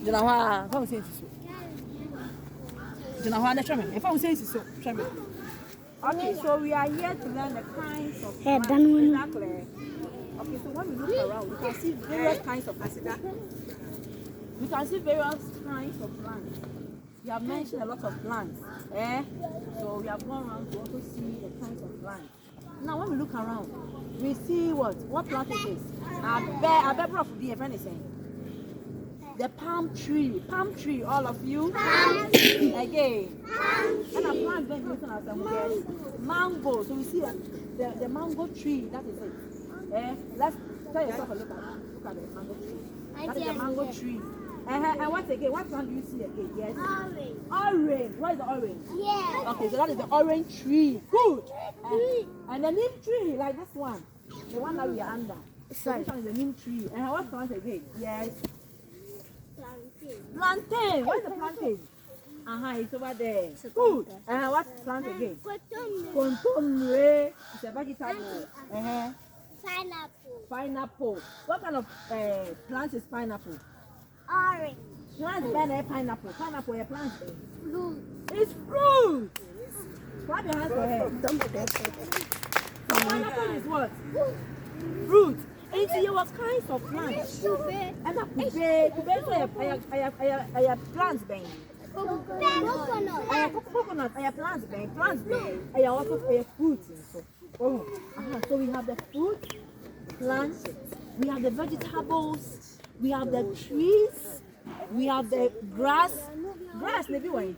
Janawa, phone says so. Janawa, the chairman, if I say so, chairman. Okay, so we are here to learn the kinds of plants. Exactly. Okay, so when we look around, we can see various kinds of plants. We can see various kinds of plants. We have mentioned a lot of plants. So we have gone around to also see the kinds of plants. Now when we look around, we see what plant it is. I bet of the friend is saying. The palm tree, all of you. Again. And a plant then listen as a mango. So we see the mango tree, that is it. Let's tell yourself a look at the mango tree. That is the mango tree. And what again? What plant do you see again? Yes. Orange. What is the orange? Yeah. Okay, so that is the orange tree. Good. And the neem tree, like this one. The one that we are under. So this one is the neem tree. And what plant again? Yes. Plantain. What is the plantain? It's over there. Good. What plant again? Contomere. It's a vegetable. Pineapple. What kind of plant is pineapple? Orange. Plant better pineapple. Pineapple a plant. Fruit. It's fruit. Clap your hands for her. Pineapple is what? Fruit. It's your kinds of plants. And a plants bang. Coconut. Plants bang. I also fruits. So we have the fruit, plants, we have the vegetables. We have the trees, we have the grass, maybe way.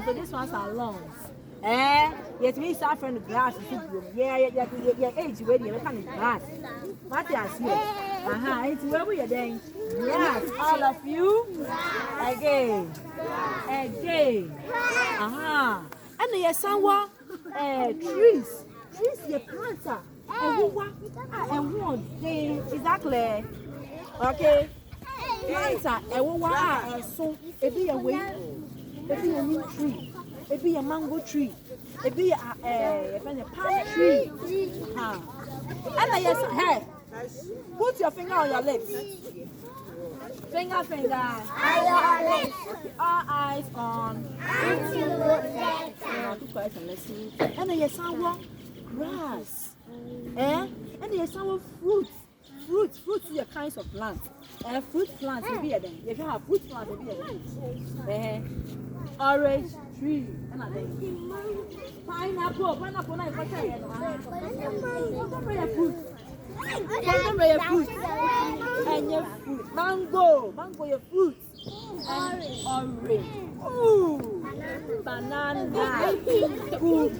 So these ones are lawns. Yet we start from the grass. Yeah, age where you can grass. What you see? It's where we are doing. Yes, all of you. Again. And there's some trees, your plants are. And one exactly. Okay. Plants are so it be a way, it be a new tree, it be a mango tree, it be a palm tree. And yes, put your finger on your lips. Finger. All eyes on. And yes, grass. And there's some fruits is the kinds of plants. Fruit plants will be there. If you have fruit plants, will be there. Orange tree. Pineapple. Fruit. And your fruit. Mango your fruit. Orange. Ooh. Banana. Good.